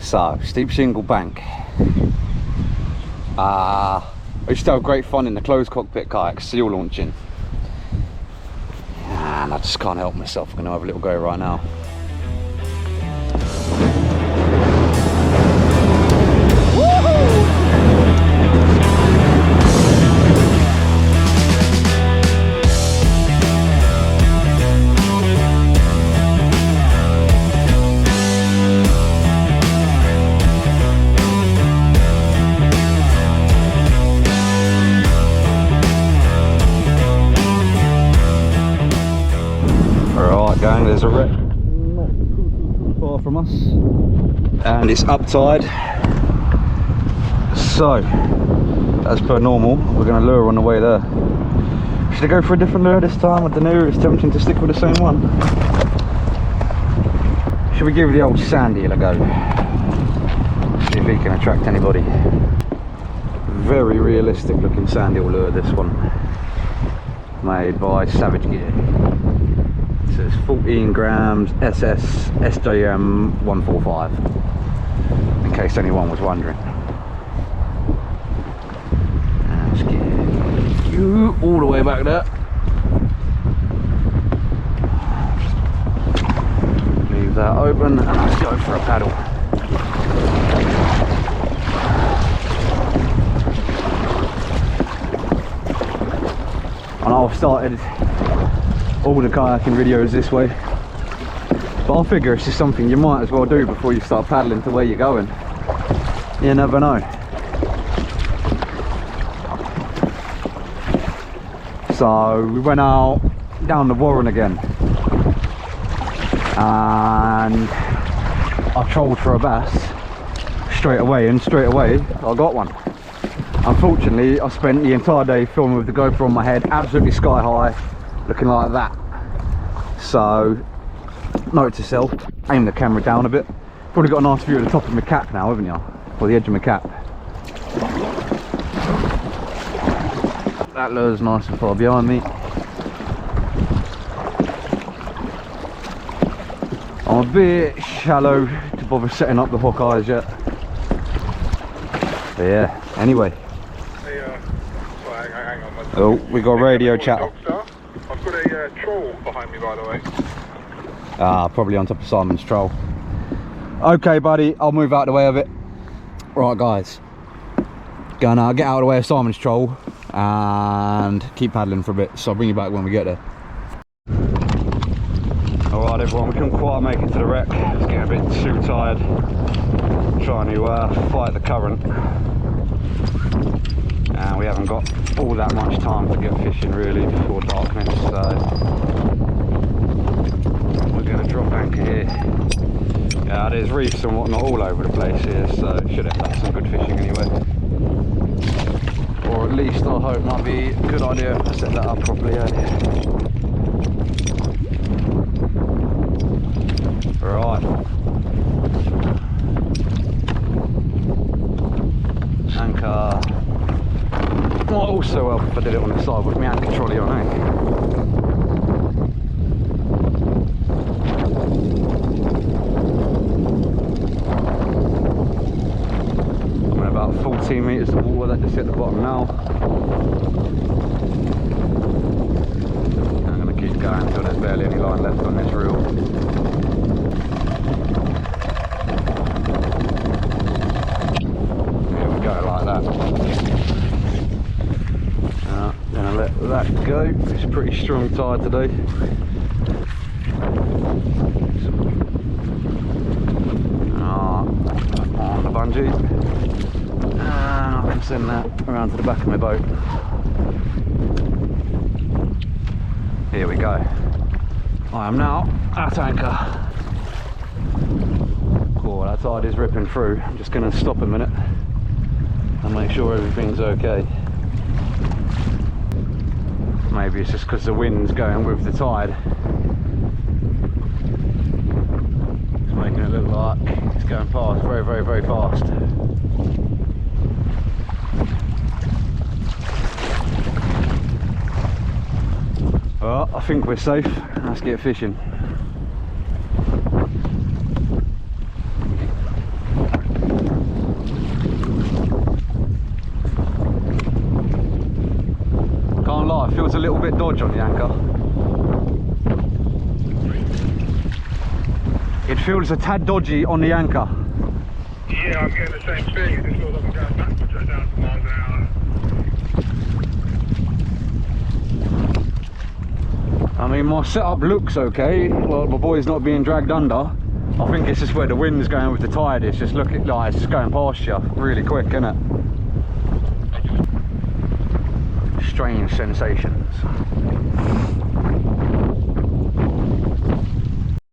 So, steep shingle bank. I used to have great fun in the closed cockpit kayak seal launching. And I just can't help myself. I'm going to have a little go right now. Gang, there's a wreck not too far from us, and it's up tide. So, as per normal, we're going to lure on the way there. Should I go for a different lure this time? I don't know, it's tempting to stick with the same one. Should we give the old sand eel a go? See if he can attract anybody. Very realistic looking sand eel lure, this one. Made by Savage Gear. So it's 14 grams SS SJM 145, in case anyone was wondering. Let's get you all the way back there. Leave that open and let's go for a paddle. And I've started all the kayaking videos this way, but I figure it's just something you might as well do before you start paddling to where you're going. You never know. So we went out down the Warren again and I trolled for a bass straight away, and straight away I got one. Unfortunately, I spent the entire day filming with the GoPro on my head, absolutely sky high, looking like that. So, note to self, aim the camera down a bit. Probably got a nice view of the top of my cap now, haven't you? Or the edge of my cap. That lure's nice and far behind me. I'm a bit shallow to bother setting up the hook eyes yet. But yeah, anyway. Hey, sorry, hang on. Oh, we got radio chatter. I've got a troll behind me, by the way. Ah, probably on top of Simon's troll. Okay, buddy, I'll move out of the way of it. Right, guys. Gonna get out of the way of Simon's troll and keep paddling for a bit. So I'll bring you back when we get there. Alright, everyone, we couldn't quite make it to the wreck. It's getting a bit too tired. Trying to fight the current. And we haven't got all that much time to get fishing really before darkness, so we're going to drop anchor here. Yeah, there's reefs and whatnot all over the place here, so should have done some good fishing anyway. Or at least I hope might be a good idea to set that up properly earlier. Right. Anchor. Might also help if I did it on the side with my anchor trolley on, eh? I'm at about 14 metres of water that just hit the bottom now. I'm going to keep going until there's barely any line left on this reel. Here we go, like that. Gonna let that go. It's a pretty strong tide today. On the bungee, and I can send that around to the back of my boat. Here we go. I am now at anchor. Cool, that tide is ripping through. I'm just going to stop a minute and make sure everything's okay. Maybe it's just because the wind's going with the tide. It's making it look like it's going past very, very, very fast. Well, I think we're safe. Let's get fishing. dodge on the anchor. It feels a tad dodgy on the anchor. Yeah, I'm getting the same thing. It just feels like I'm going backwards right down to miles an hour. I mean, my setup looks okay. Well, my boy's not being dragged under. I think it's just where the wind's going with the tide. It's just looking like it's just going past you really quick, isn't it? Strange sensations.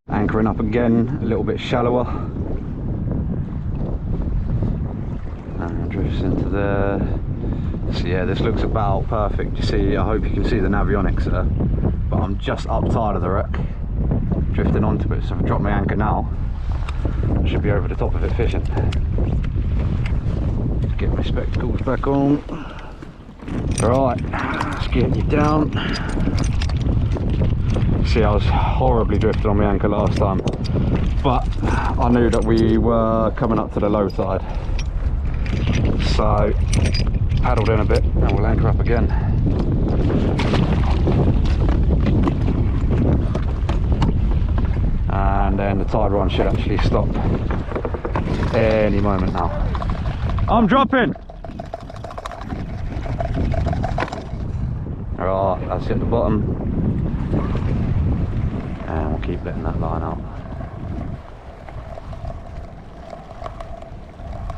Anchoring up again, a little bit shallower. And drifts into there. So yeah, this looks about perfect. You see, I hope you can see the navionics there. But I'm just up tight of the wreck, drifting onto it. So if I drop my anchor now, I should be over the top of it fishing. Get my spectacles back on. Right, let's get you down. See, I was horribly drifting on my anchor last time, but I knew that we were coming up to the low tide. So, paddled in a bit and we'll anchor up again. And then the tide run should actually stop any moment now. I'm dropping! Right, that's at the bottom. And we'll keep letting that line out.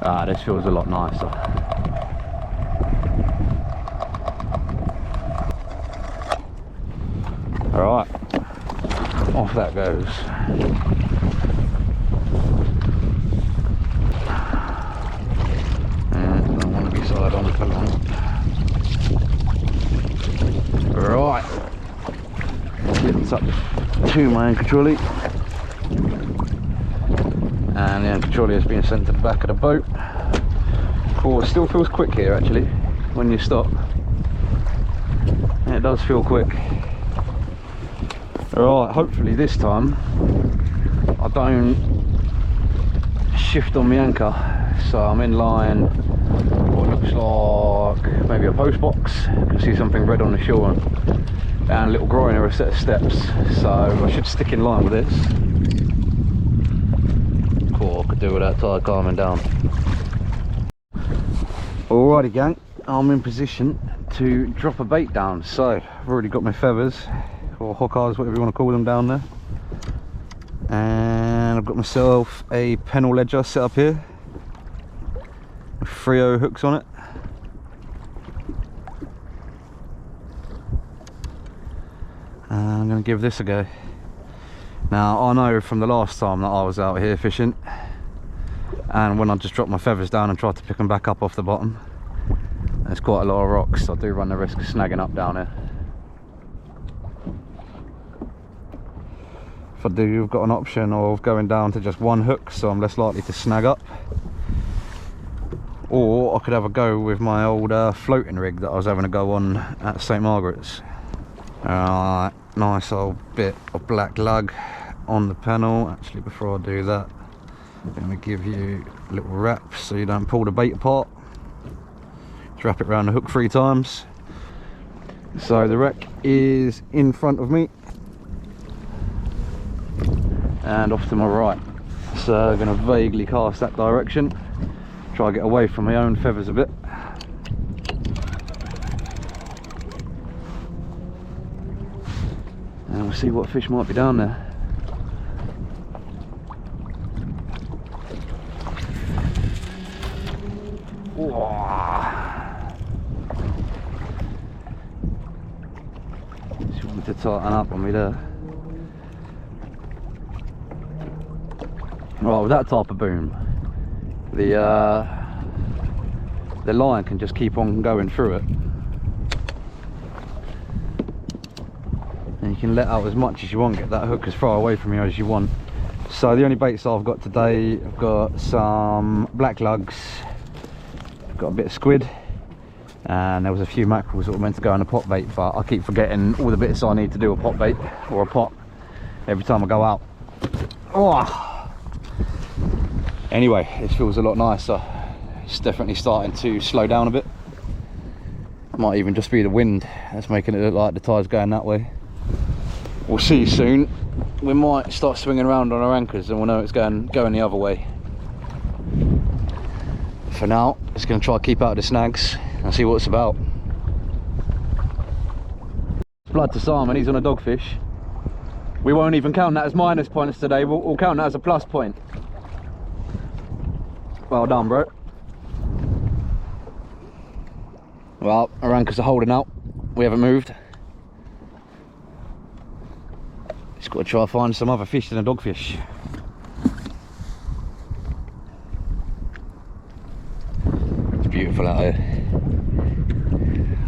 Ah, this feels a lot nicer. Alright, off that goes. And I want to be side on for long. Right, it's up to my anchor trolley, and the anchor trolley has been sent to the back of the boat. Oh, it still feels quick here actually when you stop. It does feel quick. Right, hopefully this time I don't shift on my anchor, so I'm in line what looks like maybe a post box. You can see something red on the shore and a little groin or a set of steps, so I should stick in line with this. Cool, I could do without tide calming down. Alrighty gang, I'm in position to drop a bait down. So I've already got my feathers or hookers, whatever you want to call them, down there, and I've got myself a pennel ledger set up here with 3/0 hooks on it. And I'm going to give this a go. Now I know from the last time that I was out here fishing, and when I just dropped my feathers down and tried to pick them back up off the bottom, there's quite a lot of rocks, so I do run the risk of snagging up down here. If I do, I've got an option of going down to just one hook, so I'm less likely to snag up, or I could have a go with my old floating rig that I was having a go on at St Margaret's. Alright, nice old bit of black lug on the panel. Actually, before I do that, I'm going to give you a little wrap so you don't pull the bait apart. Just wrap it around the hook 3 times. So the wreck is in front of me and off to my right, so I'm going to vaguely cast that direction, try to get away from my own feathers a bit. And we'll see what fish might be down there. Just want to tighten up on me there. Right, with that type of boom, the line can just keep on going through it. And you can let out as much as you want, get that hook as far away from you as you want. So the only baits I've got today, I've got some black lugs, I've got a bit of squid, and there was a few mackerels that were meant to go in a pot bait, but I keep forgetting all the bits I need to do a pot bait or a pot every time I go out. Oh. Anyway, it feels a lot nicer. It's definitely starting to slow down a bit. Might even just be the wind that's making it look like the tide's going that way. We'll see soon. We might start swinging around on our anchors and we'll know it's going the other way. For now, just going to try to keep out of the snags and see what it's about. Blood to Simon, he's on a dogfish. We won't even count that as minus points today, we'll count that as a plus point. Well done, bro. Well, our anchors are holding out. We haven't moved. Just got to try to find some other fish than a dogfish. It's beautiful out here.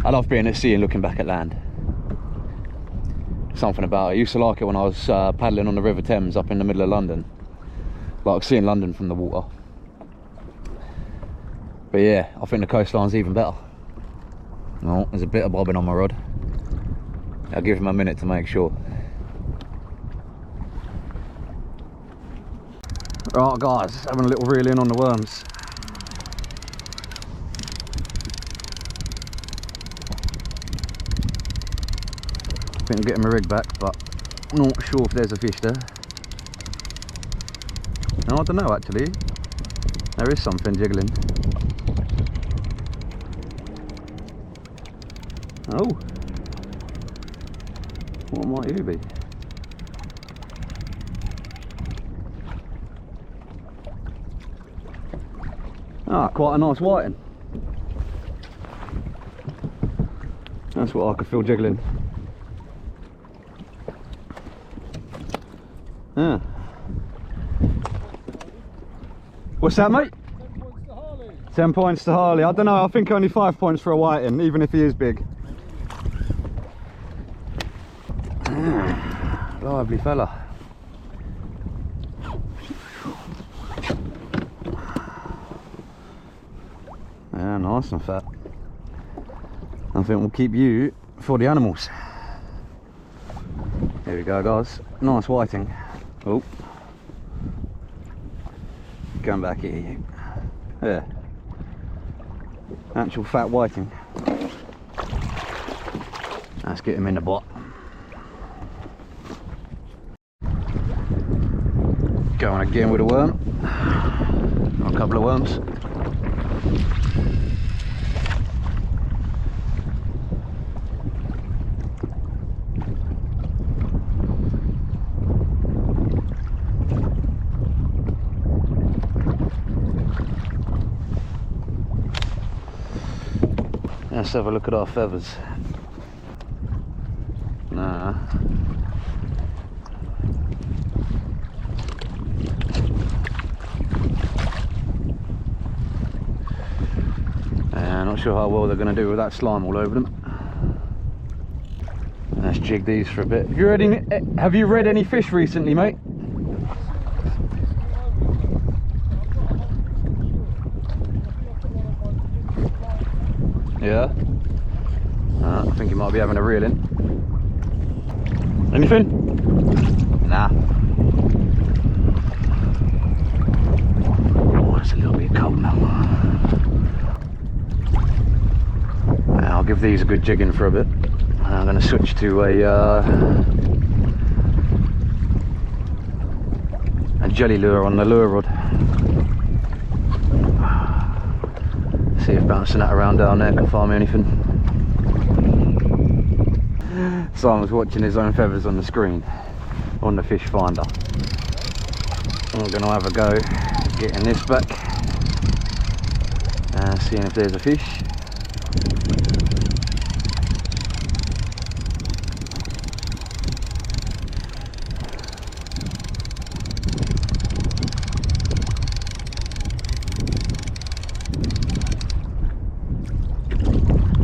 I love being at sea and looking back at land. Something about it. I used to like it when I was paddling on the River Thames up in the middle of London. Like seeing London from the water. But yeah, I think the coastline's even better. Oh, there's a bit of bobbing on my rod. I'll give him a minute to make sure. Right guys, having a little reel in on the worms. I think I'm getting my rig back, but I'm not sure if there's a fish there. No, I don't know actually. There is something jiggling. Oh, what might you be? Ah, quite a nice whiting. That's what I could feel jiggling. Yeah. What's that, mate? 10 points to Harley. I don't know, I think only 5 points for a whiting, even if he is big. Lively fella. Yeah, nice and fat. I think we'll keep you for the animals. Here we go guys, nice whiting. Oh, going back here. Yeah, actual fat whiting. Let's get him in the bot. Going again with a worm, or a couple of worms. Let's have a look at our feathers. Nah. Not sure how well they're going to do with that slime all over them. Let's jig these for a bit. Have you read any fish recently, mate? Yeah? I think you might be having a reel in. Anything? Nah. Oh, it's a little bit cold now. I'll give these a good jigging for a bit. I'm going to switch to a jelly lure on the lure rod. See if bouncing that around down there can find me anything. Simon's watching his own feathers on the screen on the fish finder. I'm going to have a go getting this back and seeing if there's a fish.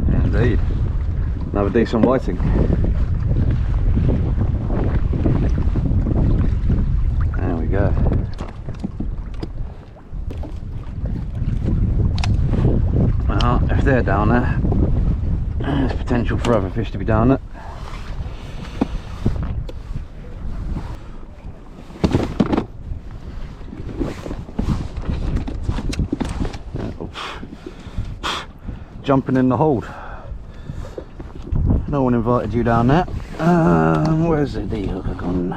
Indeed, another decent whiting. There we go. Well, if they're down there, there's potential for other fish to be down there. Jumping in the hold. No one invited you down there. Where's the hooker gone?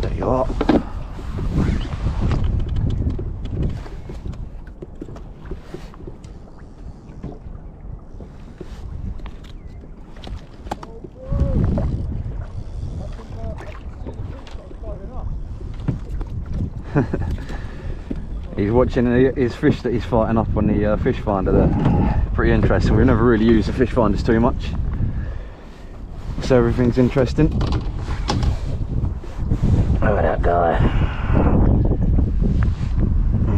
There you are. He's watching his fish that he's fighting up on the fish finder there. Pretty interesting. We've never really used the fish finders too much, so everything's interesting. Look at that guy.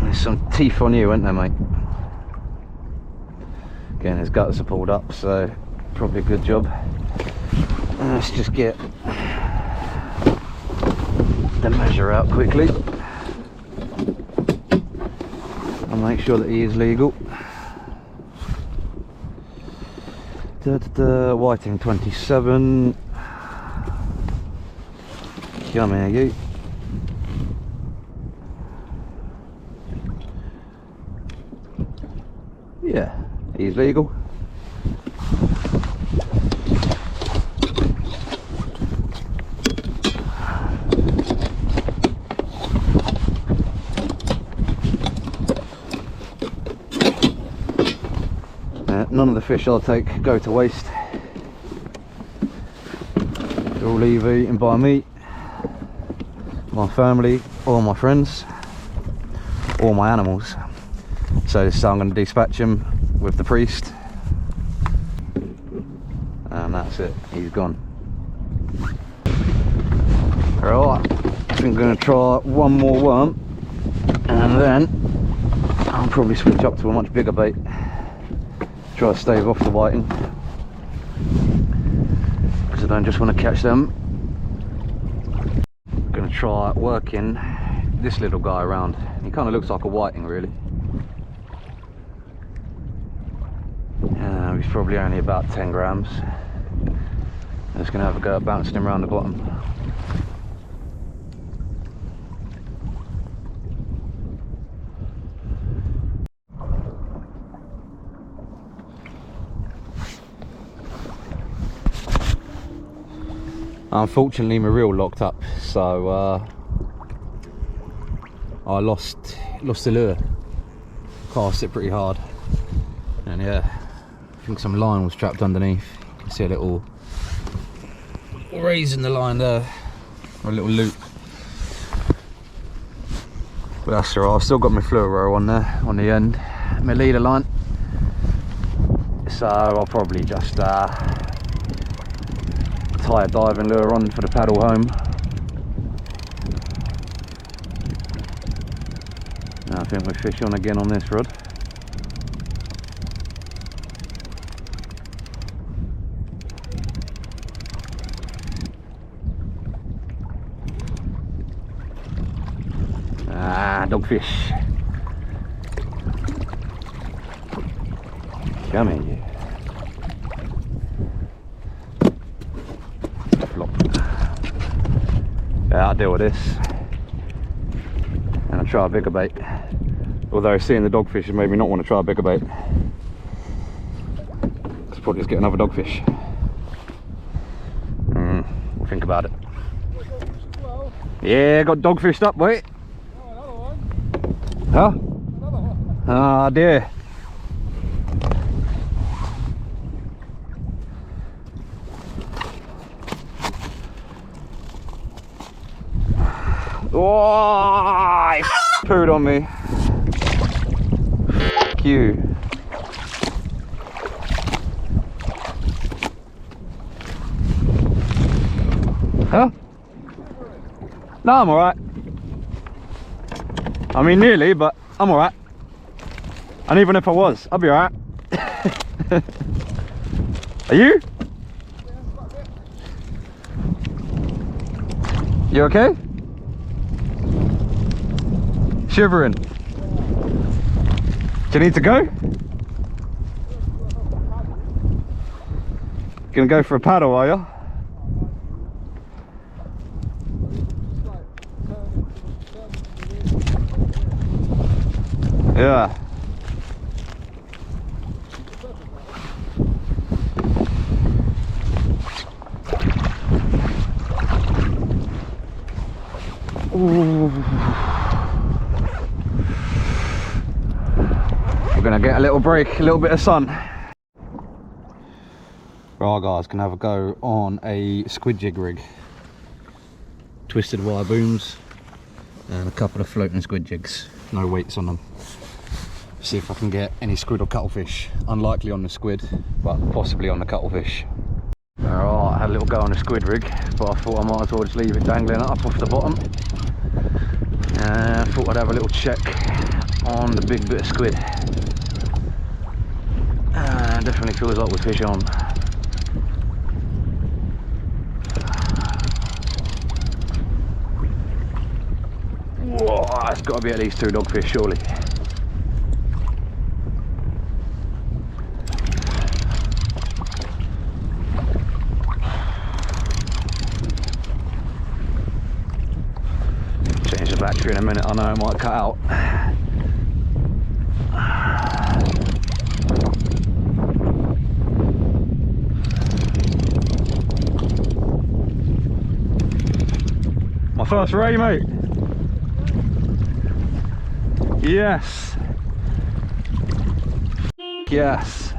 There's some teeth on you, aren't there, mate? Again, his guts are pulled up, so probably a good job. Let's just get the measure out quickly and make sure that he is legal. Whiting 27. Come here, you. Yeah, he's legal. None of the fish I'll take go to waste. They're all either eaten by me, my family, or my friends, or my animals. So I'm going to dispatch him with the priest, and that's it. He's gone. Right, I think I'm going to try one more worm, and then I'll probably switch up to a much bigger bait. Try to stave off the whiting, because I don't just want to catch them. I'm going to try working this little guy around. He kind of looks like a whiting, really. He's probably only about 10 grams. I'm just going to have a go at bouncing him around the bottom. Unfortunately, my reel locked up, so I lost the lure. Cast it pretty hard, and yeah, I think some line was trapped underneath. You can see a little raise in the line there, or a little loop. But that's alright. I've still got my fluoro on there on the end, my leader line. So I'll probably just tie a diving lure on for the paddle home. Now I think we're fish on again on this rod. Dogfish. Come here, you. Flop. Yeah, I'll deal with this. And I'll try a bigger bait. Although seeing the dogfish has made me not want to try a bigger bait. Let's probably just get another dogfish. We'll think about it. Yeah, got dogfished up, wait. Huh? Ah, dear. Oh, he pooed on me. F you. Huh? No, I'm alright. I mean, nearly, but I'm alright. And even if I was, I'll be alright. Are you? You okay? Shivering. Do you need to go? Gonna go for a paddle, are you? Yeah. Ooh. We're gonna get a little break, a little bit of sun. Right guys, gonna have a go on a squid jig rig. Twisted wire booms and a couple of floating squid jigs. No weights on them. See if I can get any squid or cuttlefish. Unlikely on the squid, but possibly on the cuttlefish. Alright, I had a little go on the squid rig, but I thought I might as well just leave it dangling up off the bottom. I thought I'd have a little check on the big bit of squid. Definitely feels like with fish on. Whoa, it's got to be at least 2 dogfish surely. Change the battery in a minute, I know it might cut out. My first ray, mate. Yes. Yes.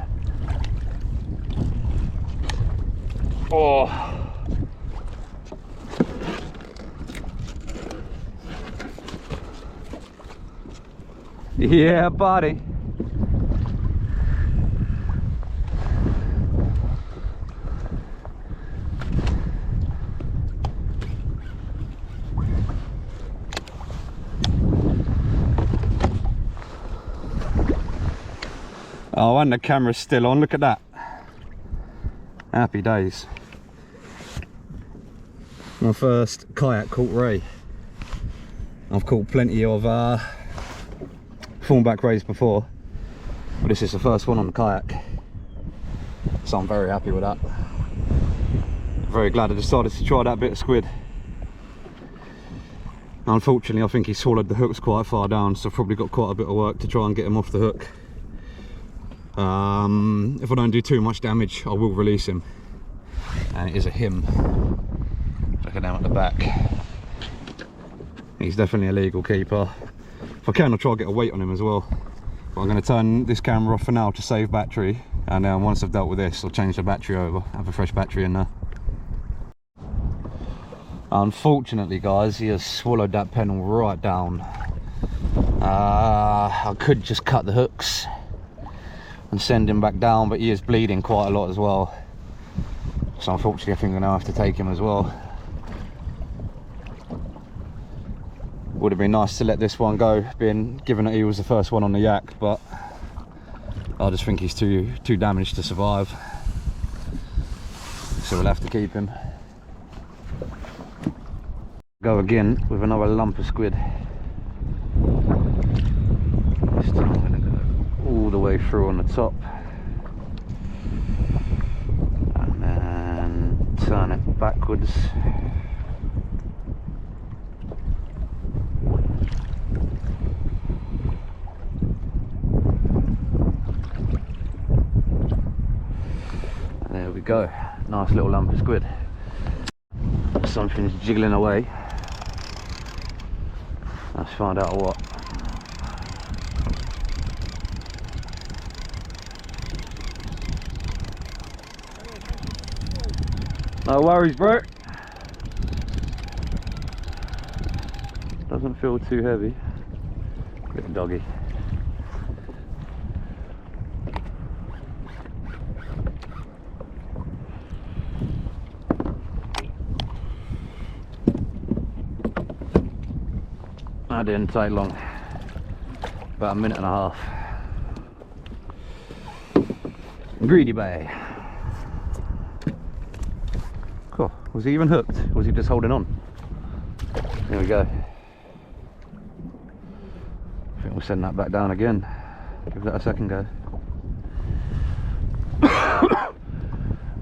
Oh. Yeah, buddy. Oh, and the camera's still on, look at that. Happy days. My first kayak caught ray. I've caught plenty of thornback rays before, but this is the first one on the kayak. So I'm very happy with that. Very glad I decided to try that bit of squid. Unfortunately, I think he swallowed the hooks quite far down, so I've probably got quite a bit of work to try and get him off the hook. If I don't do too much damage, I will release him. And it is a him. Look at him at the back. He's definitely a legal keeper. If I can, I'll try to get a weight on him as well. But I'm going to turn this camera off for now to save battery, and then once I've dealt with this, I'll change the battery over, have a fresh battery in there. Unfortunately guys, he has swallowed that pennel right down. I could just cut the hooks and send him back down, but he is bleeding quite a lot as well, so unfortunately I think I'm going to have to take him as well. Would have been nice to let this one go, being given that he was the first one on the yak, but I just think he's too damaged to survive, so we'll have to keep him. Go again with another lump of squid. This time I'm going to go all the way through on the top and then turn it backwards. And there we go, nice little lump of squid. Something's jiggling away. Let's find out what. No worries, bro. Doesn't feel too heavy. Little doggy. That didn't take long. About a minute and a half. Greedy bay. Cool. Was he even hooked? Was he just holding on? There we go. I think we'll send that back down again. Give that a second go.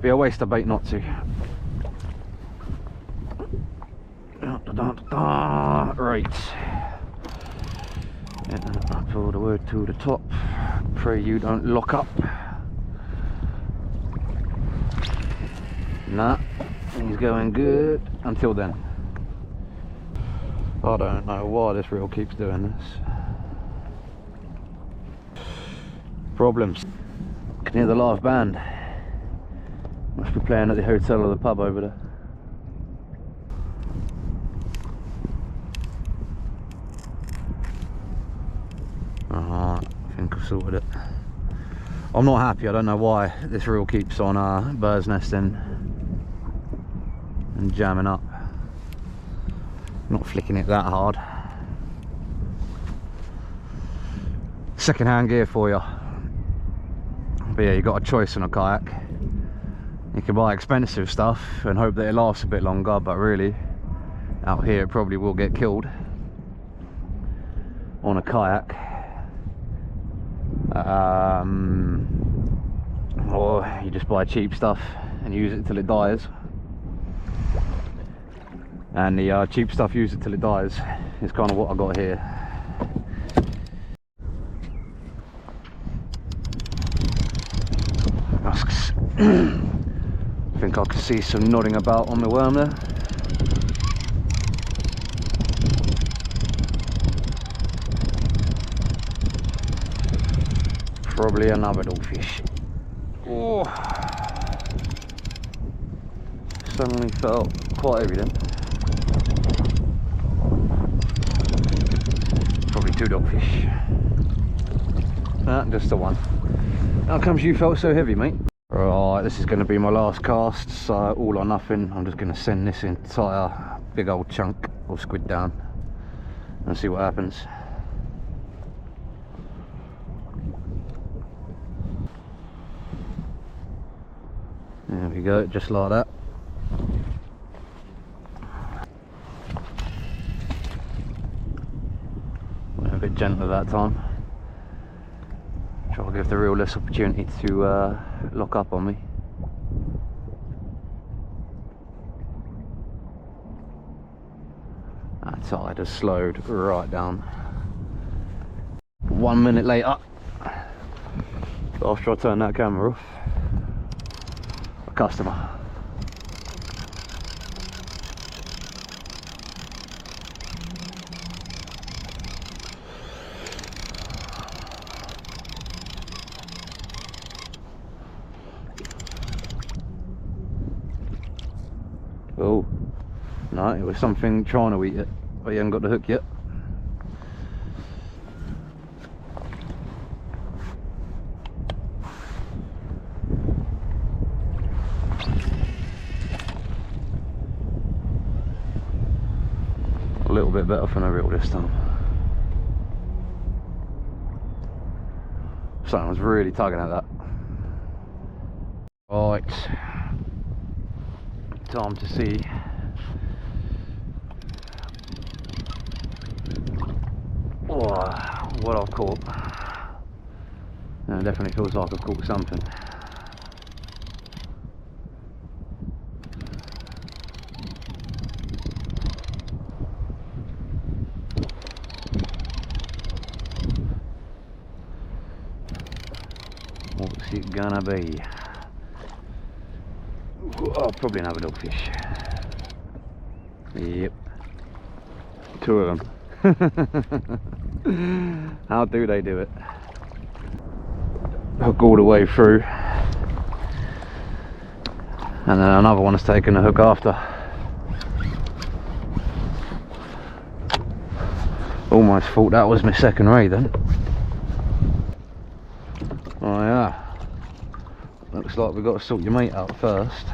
Be a waste of bait not to. Right. Up all the way to the top. Pray you don't lock up. Nah, he's going good until then. I don't know why this reel keeps doing this. Problems. Can hear the live band. Must be playing at the hotel or the pub over there. Alright, I think I've sorted it. I'm not happy, I don't know why this reel keeps on bird's nesting and jamming up. Not flicking it that hard. Second hand gear for you. But yeah, you got a choice on a kayak. You can buy expensive stuff and hope that it lasts a bit longer, but really out here it probably will get killed on a kayak. Or you just buy cheap stuff and use it till it dies. And the cheap stuff, use it till it dies, is kind of what I got here. I think I can see some nodding about on the worm there. Probably another dogfish. Oh, suddenly felt quite heavy then. Probably two dogfish. Just the one. How comes you felt so heavy, mate? Right, this is going to be my last cast, so all or nothing. I'm just going to send this entire big old chunk of squid down and see what happens. There we go, just like that. Went a bit gentler that time. Try to give the reel less opportunity to lock up on me. That tide has slowed right down. 1 minute later, after I turn that camera off, a customer. Oh, no, it was something trying to eat it, but you haven't got the hook yet. A little bit better from the reel this time. Something was really tugging at that. Right. Time to see what I've caught. It definitely feels like I've caught something. What's it gonna be? Oh, probably another dogfish. Yep. Two of them. How do they do it? Hook all the way through. And then another one has taken the hook after. Almost thought that was my second ray then. Oh yeah. Looks like we've got to sort your mate out first.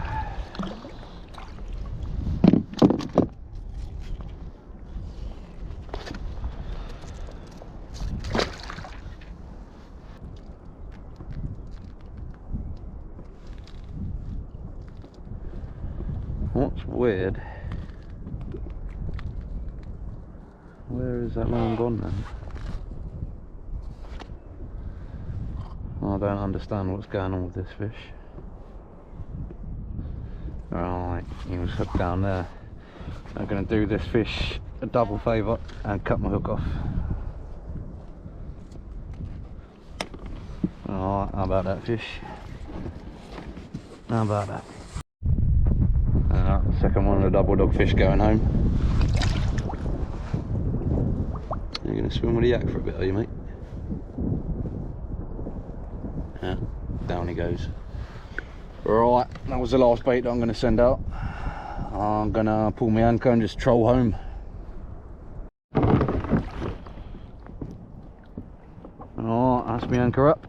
What's weird? Where is that line gone then? I don't understand what's going on with this fish. Right, he was hooked down there. I'm going to do this fish a double favour and cut my hook off. Alright, how about that fish? How about that? Second one of the double dogfish going home. You're going to swim with the yak for a bit, are you, mate? Yeah, down he goes. Right, that was the last bait that I'm going to send out. I'm going to pull my anchor and just troll home. Alright, that's my anchor up.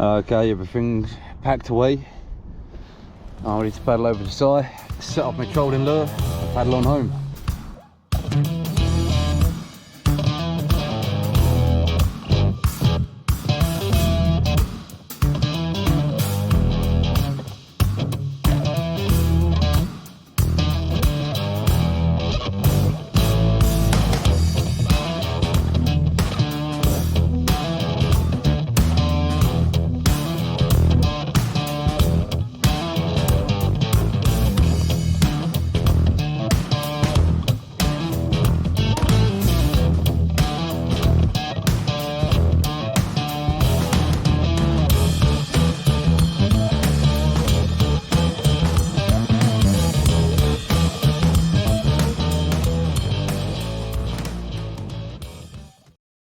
Okay, everything's packed away. I'm ready to paddle over to the side, set up my trolling lure, and paddle on home.